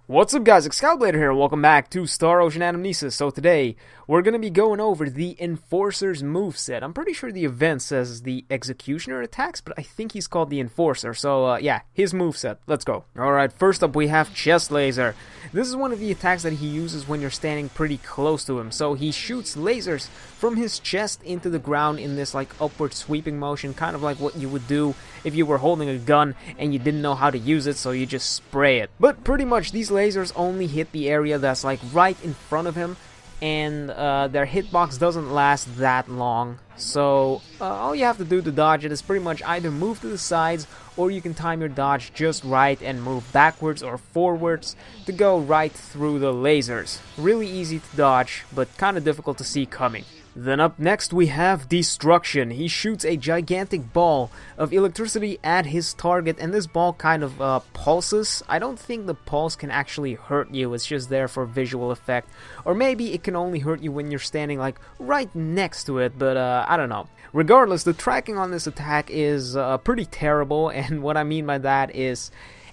What's up guys, Excalibur here, welcome back to Star Ocean Anamnesis. So today, we're going to be going over the Enforcer's moveset. I'm pretty sure the event says the Executioner attacks, but I think he's called the Enforcer. So yeah, his moveset, let's go. Alright, first up we have Chest Laser. This is one of the attacks that he uses when you're standing pretty close to him. So he shoots lasers from his chest into the ground in this like upward sweeping motion, kind of like what you would do if you were holding a gun and you didn't know how to use it, so you just spray it. But pretty much these lasers only hit the area that's like right in front of him, and their hitbox doesn't last that long. So all you have to do to dodge it is pretty much either move to the sides, or you can time your dodge just right and move backwards or forwards to go right through the lasers. Really easy to dodge, but kind of difficult to see coming. Then up next we have Destruction. He shoots a gigantic ball of electricity at his target, and this ball kind of pulses. I don't think the pulse can actually hurt you, it's just there for visual effect. Or maybe it can only hurt you when you're standing like right next to it, but I don't know. Regardless, the tracking on this attack is pretty terrible, and what I mean by that is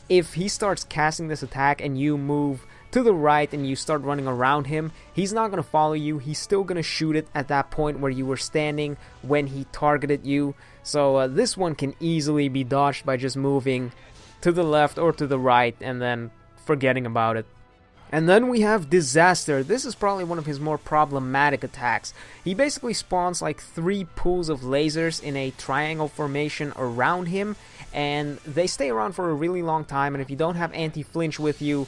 if he starts casting this attack and you move to the right and you start running around him, he's not going to follow you. He's still going to shoot it at that point where you were standing when he targeted you. So this one can easily be dodged by just moving to the left or to the right and then forgetting about it. And then we have Disaster. This is probably one of his more problematic attacks. He basically spawns like 3 pools of lasers in a triangle formation around him, and they stay around for a really long time, and if you don't have anti-flinch with you,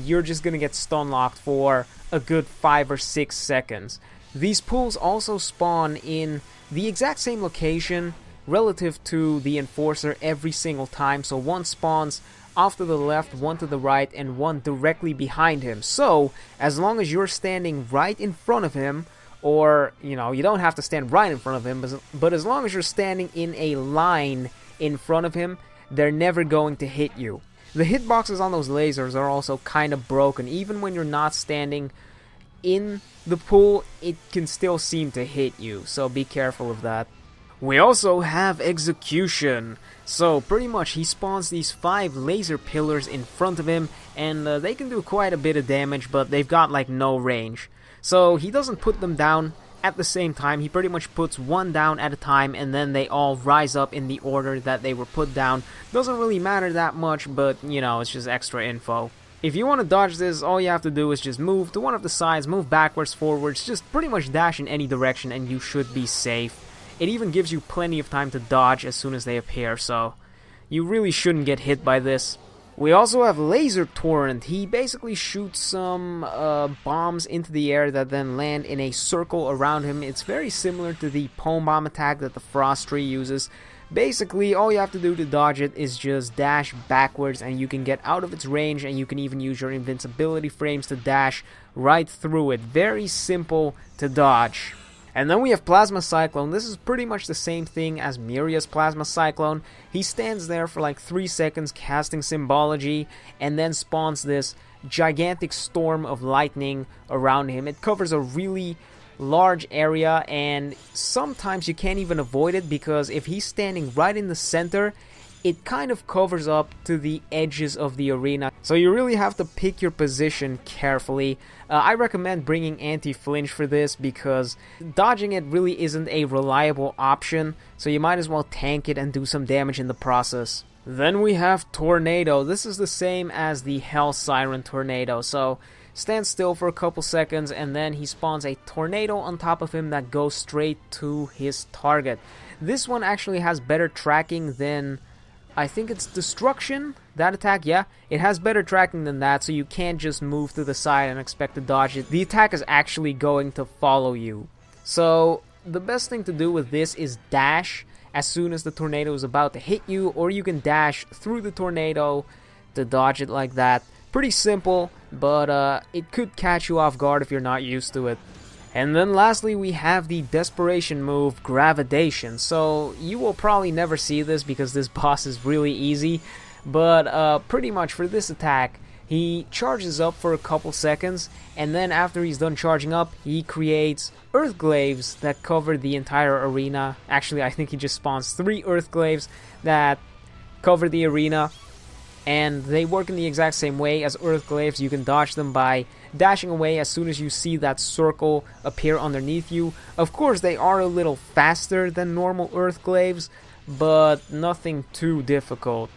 you're just gonna get stun locked for a good 5 or 6 seconds. These pools also spawn in the exact same location relative to the Enforcer every single time, so one spawns off to the left, one to the right, and one directly behind him. So as long as you're standing right in front of him, or you know, you don't have to stand right in front of him, but as long as you're standing in a line in front of him, they're never going to hit you. The hitboxes on those lasers are also kind of broken. Even when you're not standing in the pool, it can still seem to hit you, so be careful of that. We also have Execution. So pretty much he spawns these 5 laser pillars in front of him, and they can do quite a bit of damage, but they've got like no range. So he doesn't put them down at the same time. He pretty much puts one down at a time, and then they all rise up in the order that they were put down. Doesn't really matter that much, but you know, it's just extra info. If you want to dodge this, all you have to do is just move to one of the sides, move backwards, forwards, just pretty much dash in any direction and you should be safe. It even gives you plenty of time to dodge as soon as they appear, so you really shouldn't get hit by this. We also have Laser Torrent. He basically shoots some bombs into the air that then land in a circle around him. It's very similar to the Pome Bomb attack that the Frost Tree uses. Basically, all you have to do to dodge it is just dash backwards, and you can get out of its range, and you can even use your invincibility frames to dash right through it. Very simple to dodge. And then we have Plasma Cyclone. This is pretty much the same thing as Miria's Plasma Cyclone. He stands there for like 3 seconds casting Symbology and then spawns this gigantic storm of lightning around him. It covers a really large area, and sometimes you can't even avoid it because if he's standing right in the center, it kind of covers up to the edges of the arena. So you really have to pick your position carefully. I recommend bringing anti-flinch for this because dodging it really isn't a reliable option, so you might as well tank it and do some damage in the process. Then we have Tornado. This is the same as the Hell Siren Tornado. So stand still for a couple seconds and then he spawns a tornado on top of him that goes straight to his target. This one actually has better tracking than, I think it's Destruction, that attack, yeah. It has better tracking than that, so you can't just move to the side and expect to dodge it. The attack is actually going to follow you. So the best thing to do with this is dash as soon as the tornado is about to hit you, or you can dash through the tornado to dodge it like that. Pretty simple, but it could catch you off guard if you're not used to it. And then lastly we have the desperation move, Gravitation. So you will probably never see this because this boss is really easy, but pretty much for this attack, he charges up for a couple seconds, and then after he's done charging up, he creates Earthglaives that cover the entire arena. Actually, I think he just spawns 3 Earthglaives that cover the arena. and they work in the exact same way as Earthglaives. You can dodge them by dashing away as soon as you see that circle appear underneath you. Of course, they are a little faster than normal Earthglaives, but nothing too difficult.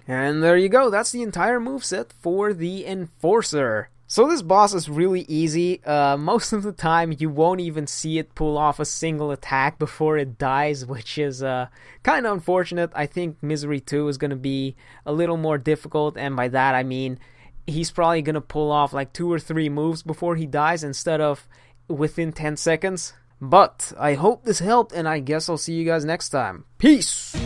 And there you go, that's the entire moveset for the Enforcer. So this boss is really easy. Most of the time you won't even see it pull off a single attack before it dies, which is kind of unfortunate. I think Misery 2 is going to be a little more difficult, and by that I mean he's probably going to pull off like 2 or 3 moves before he dies instead of within 10 seconds. But I hope this helped, and I guess I'll see you guys next time. Peace!